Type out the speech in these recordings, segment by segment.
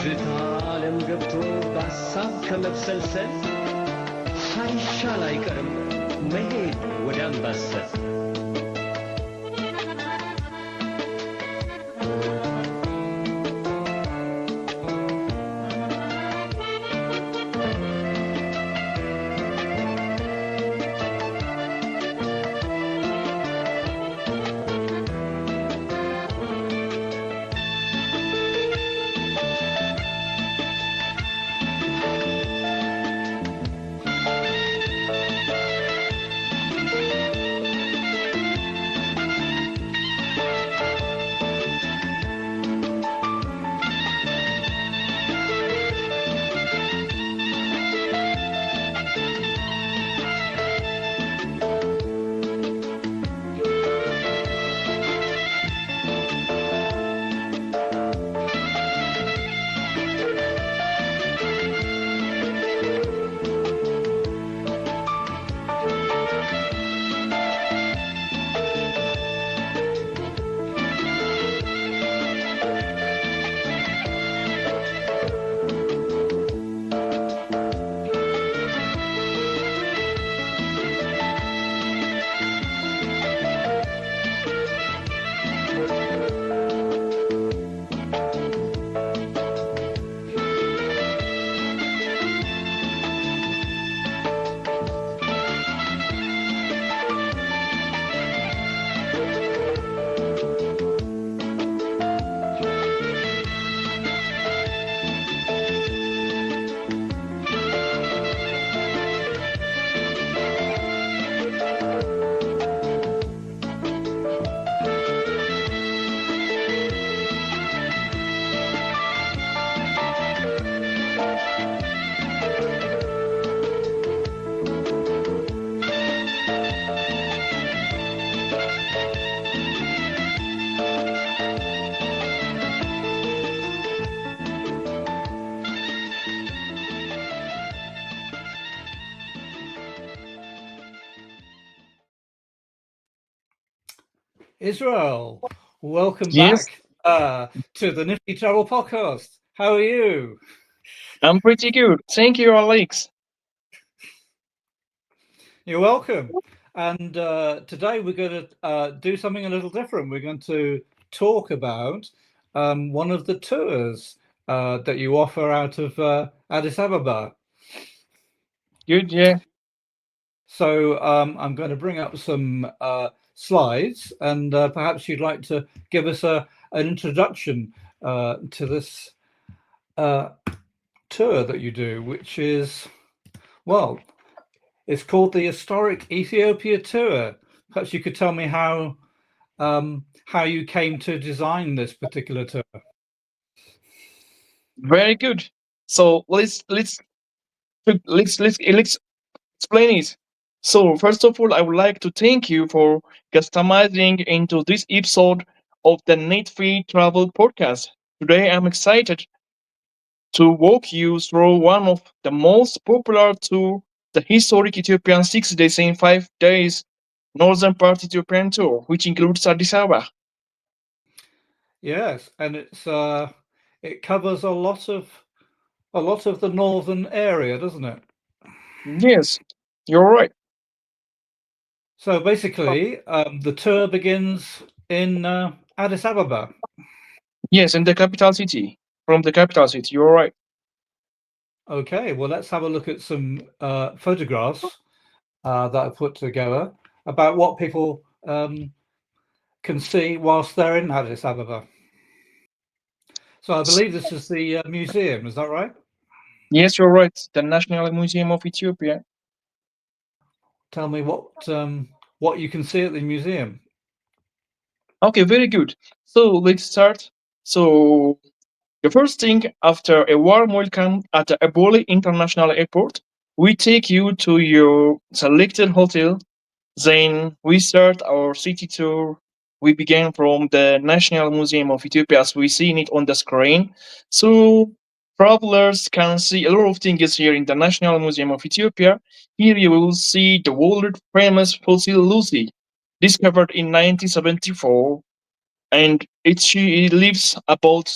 ትዝታ ዓለም ገብቶ በሐሳብ ከመብሰልሰል ሳይሻል አይቀርም መሄድ ወደ አምባሰል። Israel, welcome Yes. back to the Nifty Travel Podcast. How are you? I'm pretty good. Thank you, Alex. You're welcome. And today we're going to do something a little different. We're going to talk about one of the tours that you offer out of Addis Ababa. Good, yeah. So I'm going to bring up some slides, and perhaps you'd like to give us an introduction to this tour that you do, which is, well, it's called the Historic Ethiopia Tour. Perhaps you could tell me how you came to design this particular tour. Very good. So let's explain it. So first of all, I would like to thank you for customizing into this episode of the Net Free Travel Podcast. Today, I'm excited to walk you through one of the most popular tour, the Historic Ethiopian 6 days in 5 days Northern Part Ethiopian Tour, which includes Addis Ababa. Yes, and it covers a lot of the northern area, doesn't it? Yes, you're right. So basically, the tour begins in Addis Ababa. Yes, in the capital city. From the capital city, you're right. Okay, well, let's have a look at some photographs that I put together about what people can see whilst they're in Addis Ababa. So I believe this is the museum, is that right? Yes, you're right. The National Museum of Ethiopia. Tell me what you can see at the museum. Okay, very good. So let's start. So the first thing, after a warm welcome at the Abebe International Airport, we take you to your selected hotel. Then we start our city tour. We begin from the National Museum of Ethiopia as we see it on the screen. So travelers can see a lot of things here in the National Museum of Ethiopia. Here you will see the world famous fossil Lucy, discovered in 1974, and she lives about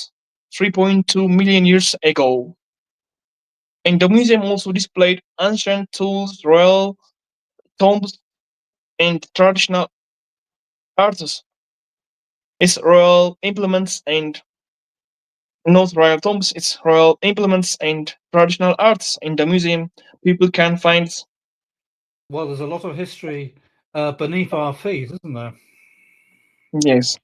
3.2 million years ago. And the museum also displayed ancient tools, royal tombs, and traditional arts. It's royal implements and not royal tombs, it's royal implements and traditional arts in the museum. People can find. Well, there's a lot of history beneath our feet, isn't there? Yes.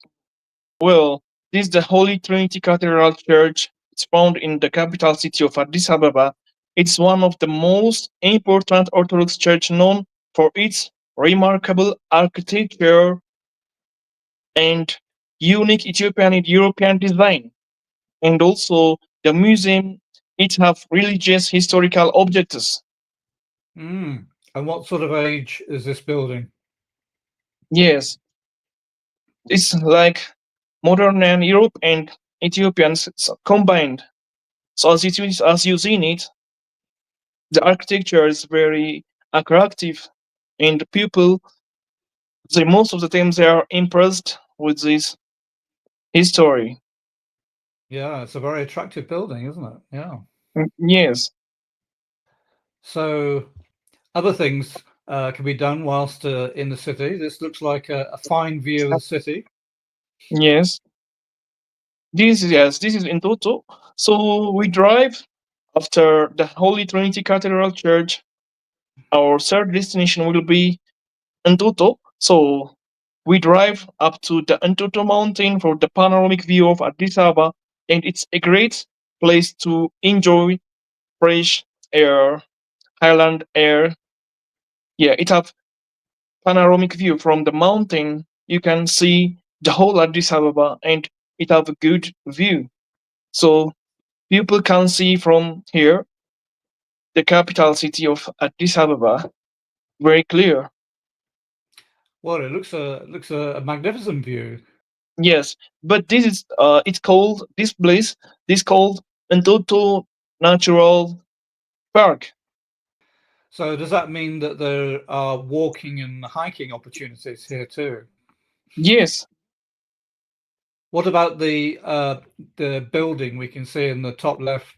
Well, this is the Holy Trinity Cathedral Church. It's found in the capital city of Addis Ababa. It's one of the most important Orthodox church known for its remarkable architecture and unique Ethiopian and European design. And also the museum, it have religious historical objects. And what sort of age is this building? Yes, it's like modern and Europe and Ethiopians combined. So as you seen it, the architecture is very attractive, and people, most of the time, they are impressed with this history. Yeah, it's a very attractive building, isn't it? Yeah. Yes. So other things can be done whilst in the city. This looks like a fine view of the city. Yes. This is in Toto. So we drive after the Holy Trinity Cathedral Church. Our third destination will be Entoto. So we drive up to the Entoto mountain for the panoramic view of Addis Ababa, and it's a great place to enjoy fresh air, highland air. Yeah, it have panoramic view from the mountain. You can see the whole Addis Ababa, and it have a good view. So people can see from here the capital city of Addis Ababa very clear. Well, it looks a magnificent view. Yes, but this is it's called this place. This called Entoto Natural Park. So does that mean that there are walking and hiking opportunities here too? Yes, What about the building we can see in the top left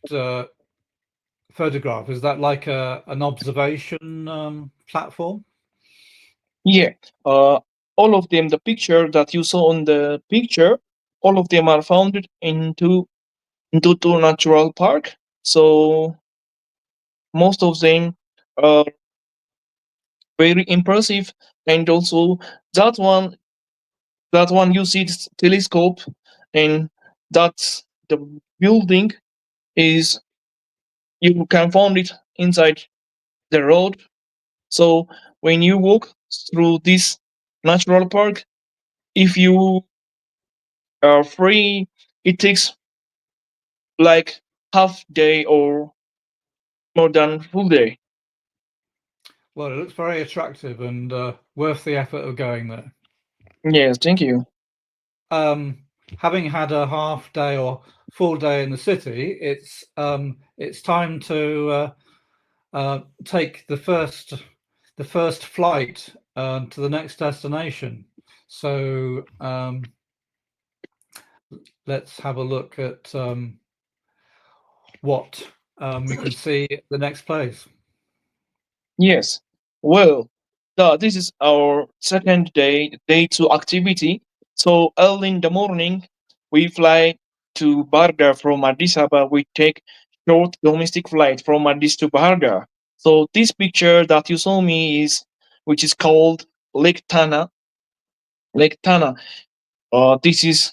photograph? Is that like an observation platform? yeah. All of them, the picture that you saw on the picture, all of them are founded into Entoto Natural Park. So most of them are very impressive, and also that one, that one you see this telescope, and that's the building is you can find it inside the road. So when you walk through this natural park, if you are free, it takes like half day or more than full day. Well, it looks very attractive and worth the effort of going there. Yes, thank you. Having had a half day or full day in the city, it's time to take the first flight to the next destination. So let's have a look at what we can see at the next place. Yes. Well, this is our second day, day two activity. So early in the morning, we fly to Barga from Addis Ababa. We take short domestic flight from Addis to Barga. So this picture that you saw me is, which is called Lake Tana. Lake Tana. This is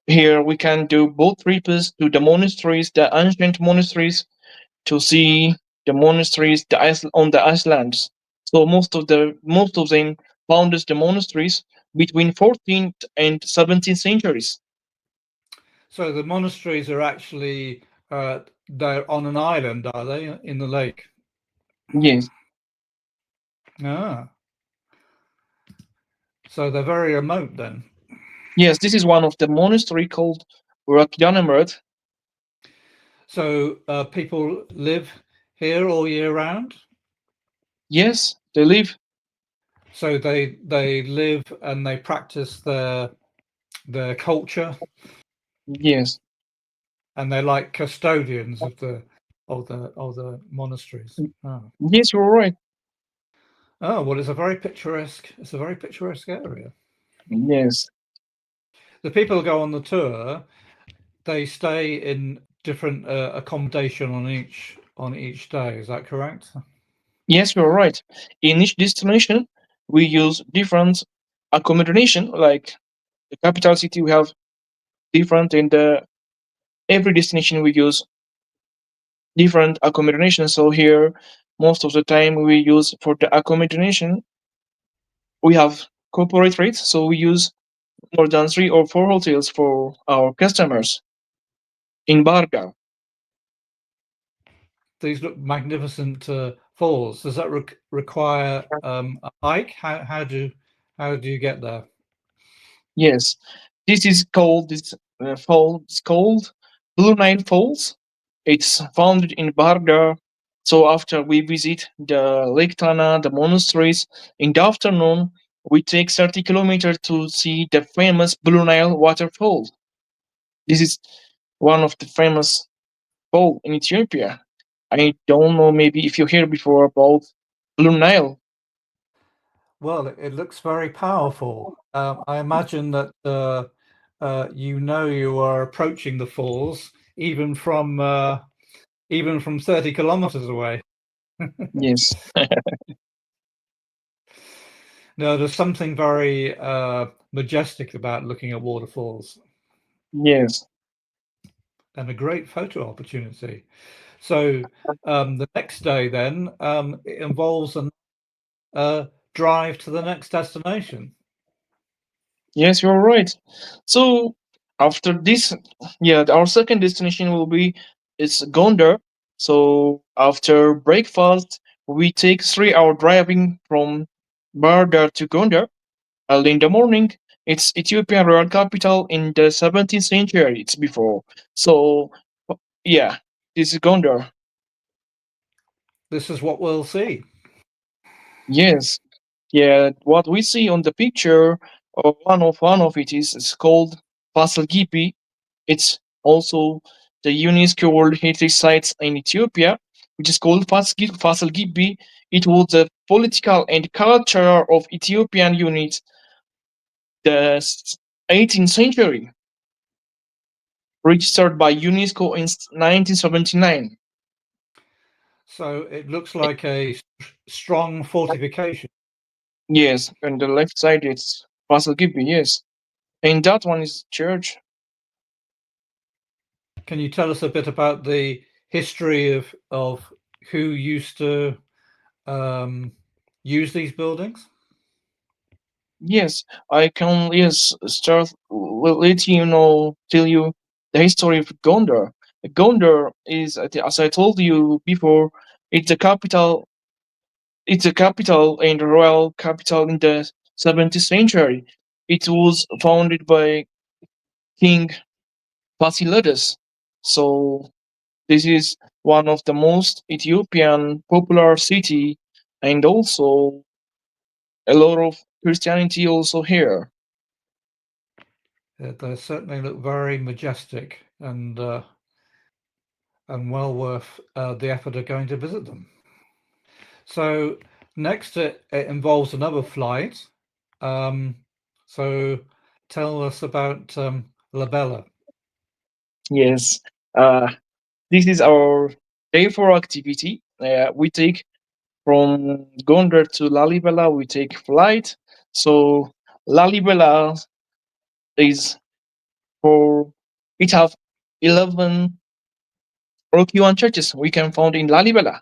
here we can do both trips to the monasteries, the ancient monasteries, to see the monasteries on the islands. So most of them founded the monasteries between 14th and 17th centuries. So the monasteries are actually they're on an island, are they, in the lake? Yes. Ah, so they're very remote then. Yes, this is one of the monastery called Urakyanemert. So people live here all year round? Yes, they live. So they live and they practice their culture? Yes. and they're like custodians of the monasteries. Oh. Yes, you're right. Oh, well, it's a very picturesque area. Yes. The people who go on the tour, they stay in different accommodation on each day. Is that correct? Yes, you're right. In each destination, we use different accommodation. Like the capital city, we have different, and every destination we use different accommodation. So here, most of the time we use for the accommodation, we have corporate rates. So we use more than 3 or 4 hotels for our customers in Barga. These look magnificent falls. Does that require a hike? How do you get there? Yes, this fall is called Blue Nile Falls. It's founded in Barga. So after we visit the Lake Tana, the monasteries, in the afternoon we take 30 kilometers to see the famous Blue Nile waterfall. This is one of the famous fall in Ethiopia. I don't know maybe if you heard before about Blue Nile. Well, it looks very powerful. I imagine that you are approaching the falls even from 30 kilometers away. Yes. No, there's something very majestic about looking at waterfalls, Yes. and a great photo opportunity. So the next day then it involves a drive to the next destination. Yes, you're right. So after this, yeah, our second destination will be it's Gondar. So after breakfast, we take 3 hour driving from Bardar to Gondar. And in the morning, it's Ethiopian royal capital in the 17th century. It's before. So yeah, this is Gondar. This is what we'll see. Yes, yeah. What we see on the picture, one of it is called Fasal Gibi. It's also the UNESCO World Heritage Sites in Ethiopia, which is called Fasal Gibi. It was the political and culture of Ethiopian unit, the 18th century, registered by UNESCO in 1979. So it looks like a strong fortification. Yes, on the left side it's Fasal Gibi, yes. And that one is church. Can you tell us a bit about the history of who used to use these buildings? Yes, I can. Yes, start. Let you know. Tell you the history of Gondar. Gondar is, as I told you before, it's the capital. It's a capital and royal capital in the 17th century. It was founded by King Fasilides. So this is one of the most Ethiopian popular city, and also a lot of Christianity also here. They certainly look very majestic and well worth the effort of going to visit them. So next it involves another flight. So tell us about Labella. Yes, this is our day 4 activity. We take from Gondar to Lalibela, we take flight. So Lalibela is for it have 11 Rokiwan churches we can find in Lalibela.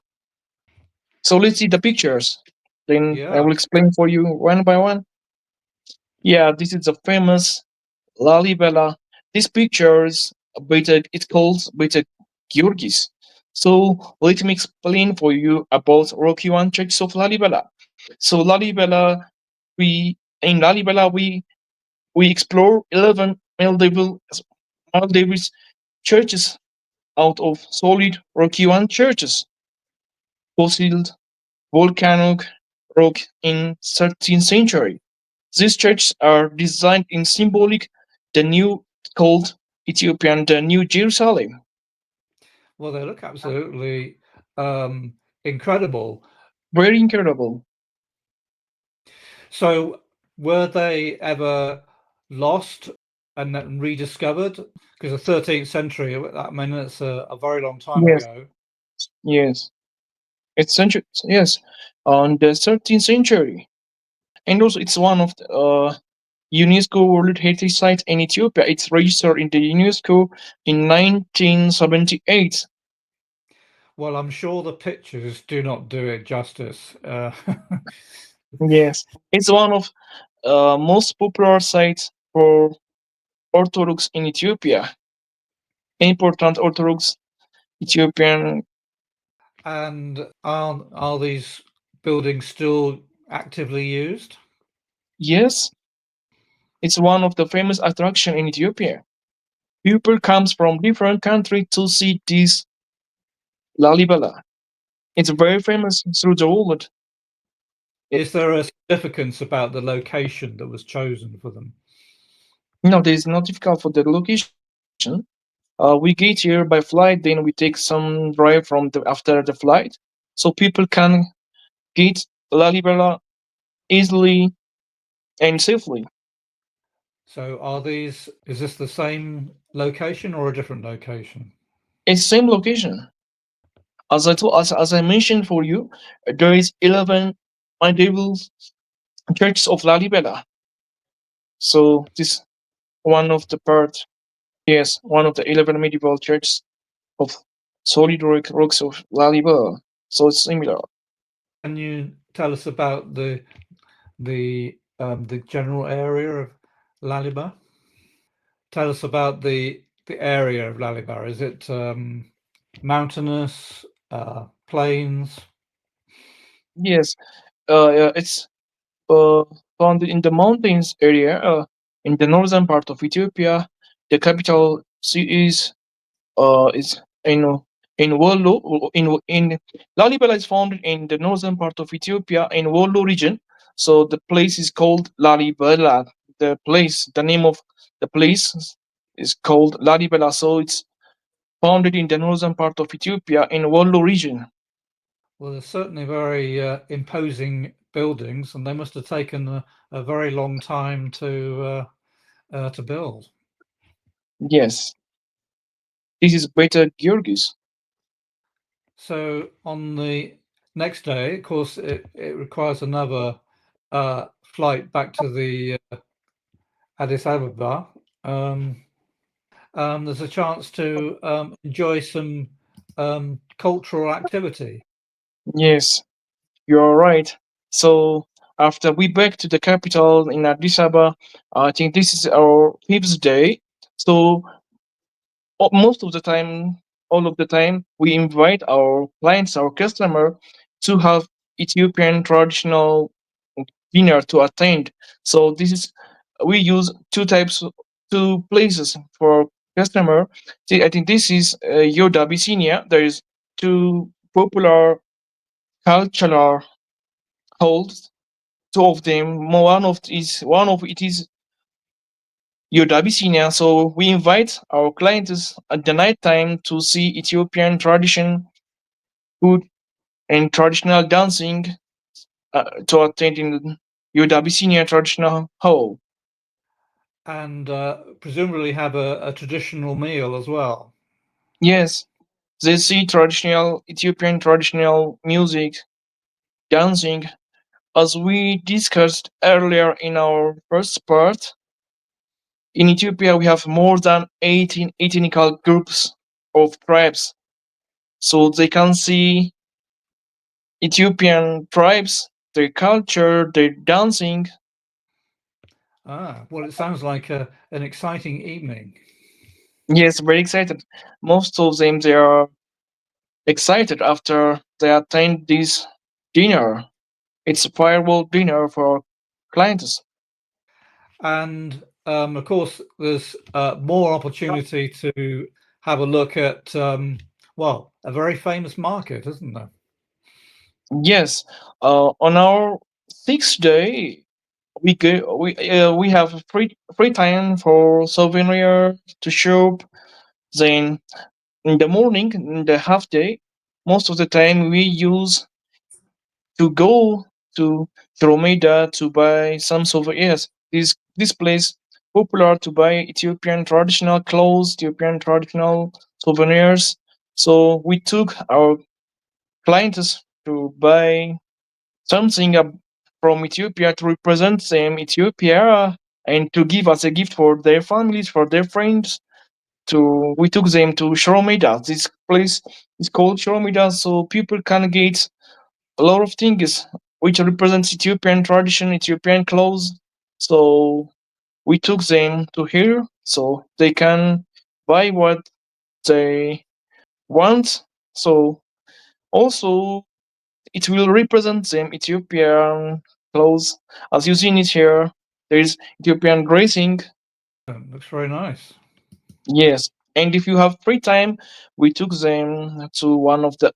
So let's see the pictures. Then I Yeah. will explain for you one by one. Yeah, this is the famous Lalibela. This picture is it's called Beta Georgis. So let me explain for you about Rocky One Church of Lalibela. So Lalibela, we explore 11 Maldives churches out of solid Rocky One churches, fossil volcanic rock in 13th century. These churches are designed in symbolic the new called Ethiopian the New Jerusalem. Well, they look absolutely incredible. Very incredible. So, were they ever lost and then rediscovered? Because the 13th century, I mean, it's a very long time Yes, ago. yes. It's century, yes, on the 13th century. And also, it's one of the UNESCO World Heritage Sites in Ethiopia. It's registered in the UNESCO in 1978. Well, I'm sure the pictures do not do it justice. Yes, it's one of most popular sites for Orthodox in Ethiopia. Important Orthodox Ethiopian. And are these buildings still actively used? Yes, it's one of the famous attraction in Ethiopia. People comes from different countries to see this Lalibela. It's very famous through the world. Is there a significance about the location that was chosen for them? No, there is no difficult for the location. We get here by flight, then we take some drive from the after the flight, so people can get Lalibela easily and safely. So is this the same location or a different location? It's same location. As I mentioned for you, there is 11 medieval churches of Lalibela. So this one of the part, yes, one of the 11 medieval churches of solid rocks of Lalibela. So it's similar. Can you tell us about the general area of Laliba? Tell us about the area of Laliba. Is it mountainous, plains? Yes, it's uh, found in the mountains area in the northern part of Ethiopia. The capital city is in Wollo. In Lalibela is found in the northern part of Ethiopia in Wollo region. So the place is called Lalibela. The name of the place is called Lalibela. So it's founded in the northern part of Ethiopia in Wollo region. Well, they're certainly very imposing buildings, and they must have taken a very long time to build. Yes, this is better Georgis. So on the next day, of course, it requires another flight back to the Addis Ababa. There's a chance to enjoy some cultural activity. Yes, you are right. So after we back to the capital in Addis Ababa, I think this is our fifth day. So most of the time, all of the time, we invite our clients, our customer, to have Ethiopian traditional dinner to attend. So this is we use two places for customer. See, I think this is Yoda Abyssinia. There is two popular cultural halls. Two of them. One of it is Yoda Abyssinia. So we invite our clients at the night time to see Ethiopian tradition food and traditional dancing to attend in Yoda Abyssinia traditional hall. And presumably have a traditional meal as well. Yes, they see traditional Ethiopian traditional music, dancing. As we discussed earlier in our first part, in Ethiopia we have more than 18 ethnical groups of tribes. So they can see Ethiopian tribes, their culture, their dancing. Well, it sounds like an exciting evening. Yes, very excited. Most of them they are excited after they attend this dinner. It's a firework dinner for clients. And of course, there's more opportunity to have a look at, well, a very famous market, isn't there? Yes, on our sixth day, we have free time for souvenir to shop. Then in the morning, in the half day, most of the time we use to go to Romeda to buy some souvenirs. This place popular to buy Ethiopian traditional clothes, Ethiopian traditional souvenirs. So we took our clients to buy something from Ethiopia to represent them Ethiopia and to give as a gift for their families, for their friends. To we took them to Shoromeda. This place is called Shoromeda, so people can get a lot of things which represents Ethiopian tradition, Ethiopian clothes. So we took them to here so they can buy what they want. So also it will represent them Ethiopian clothes. As you see it here, there is Ethiopian dressing. Looks very nice. Yes. And if you have free time, we took them to one of the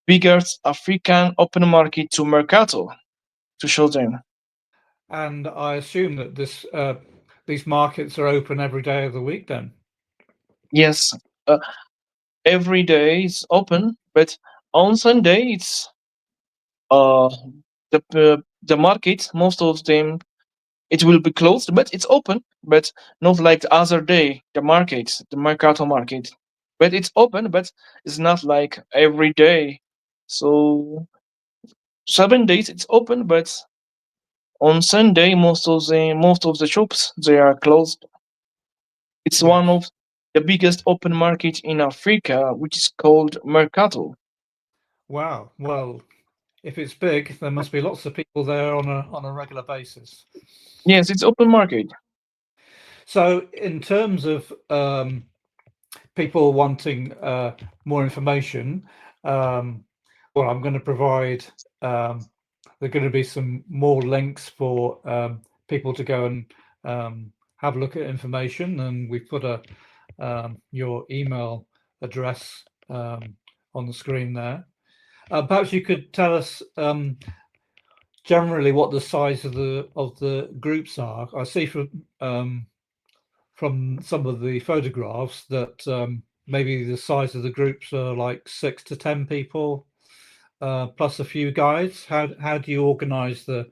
biggest African open market to Mercato to show them. And I assume that these markets are open every day of the week then. Yes, uh, every day is open, but on Sunday it's uh the market. Most of them it will be closed, but it's open, but not like the other day the market, the Mercato market. But it's open, but it's not like every day. So 7 days it's open, but on Sunday most of the shops they are closed. It's one Yes. of the biggest open market in Africa, which is called Mercato. Wow. Well, if it's big, there must be lots of people there on a regular basis. Yes, it's open market. So, in terms of people wanting more information, um, well, I'm going to provide. There are going to be some more links for people to go and have a look at information, and we've put your email address on the screen there. Perhaps you could tell us generally what the size of the groups are. I see from some of the photographs that maybe the size of the groups are like 6 to 10 people, plus a few guides. How do you organize the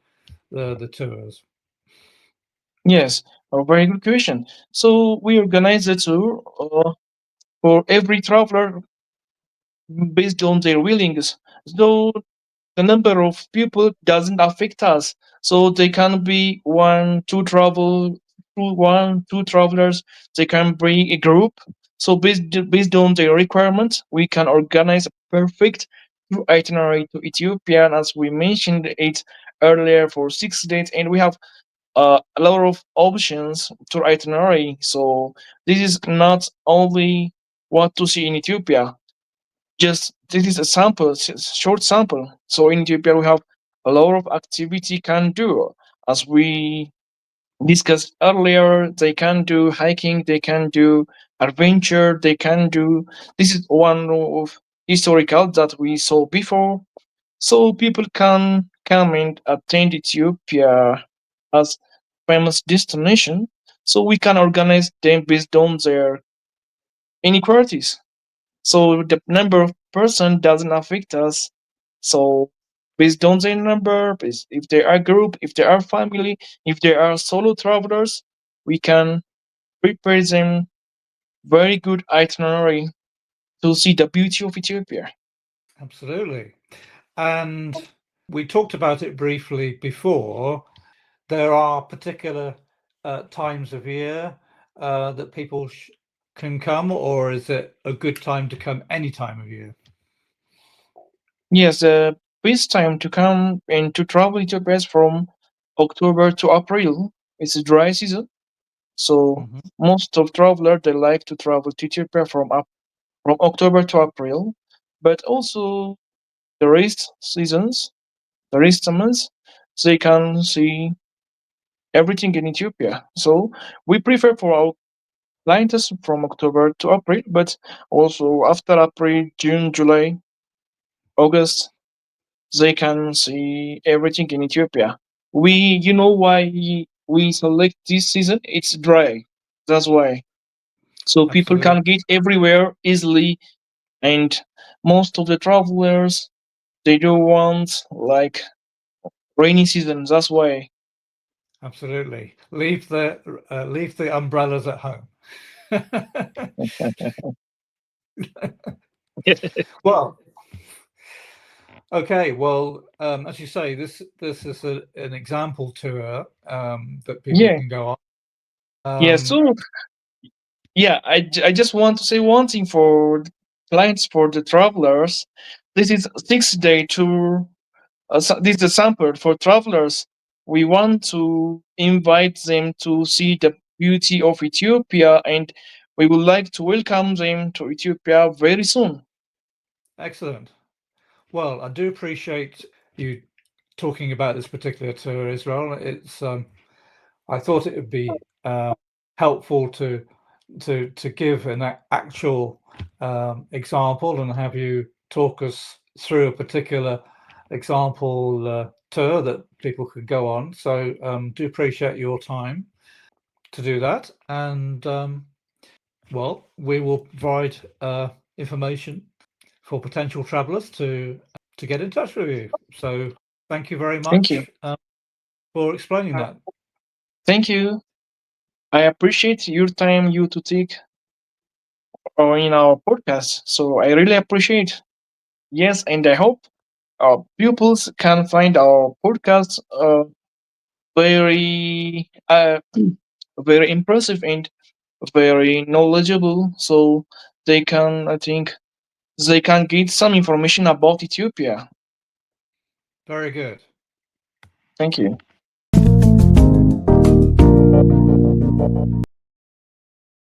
tours? Yes, a very good question. So we organize the tour for every traveler based on their willings. So the number of people doesn't affect us. So they can be one, two travelers. They can bring a group. So based on their requirements, we can organize a perfect tour itinerary to Ethiopia, as we mentioned it earlier, for 6 days, and we have a lot of options to itinerary. So this is not only what to see in Ethiopia. Just this is a sample, short sample. So in Ethiopia we have a lot of activity can do. As we discussed earlier, they can do hiking, they can do adventure, they can do. This is one of historical that we saw before. So people can come and attend Ethiopia as famous destination. So we can organize them based on their inequalities. So the number of person doesn't affect us. So based on their number, if they are group, if they are family, if they are solo travelers, we can prepare them very good itinerary to see the beauty of Ethiopia. Absolutely. And we talked about it briefly before. There are particular times of year that people can come, or is it a good time to come any time of year? Yes, the best time to come and to travel Ethiopia is from October to April. It's a dry season, so Mhm. most of travelers they like to travel to Ethiopia from October to April. But also the rest seasons, the rest months, they can see everything in Ethiopia. So we prefer for our clients from October to April, but also after April, June, July, August, they can see everything in Ethiopia. You know why we select this season? It's dry. That's why. so people Absolutely. can get everywhere easily. And most of the travelers, they don't want like rainy season. That's why. Absolutely. Leave the umbrellas at home. Well, okay. Well, as you say, this is an example tour that people Yeah, can go on. yeah. So yeah, I just want to say one thing for the clients, for the travelers. This is 6 day tour. This is a sample for travelers. We want to invite them to see the beauty of Ethiopia, and we would like to welcome them to Ethiopia very soon. Excellent. Well, I do appreciate you talking about this particular tour, Israel. It's I thought it would be helpful to give an actual example and have you talk us through a particular example tour that people could go on. So do appreciate your time to do that, and well, we will provide information for potential travellers to get in touch with you. So thank you very Thank you. much for explaining that. Thank you. I appreciate your time you to take in our podcast. So I really appreciate. Yes, and I hope our pupils can find our podcast very very impressive and very knowledgeable. So they can, I think, they can get some information about Ethiopia. Very good. Thank you.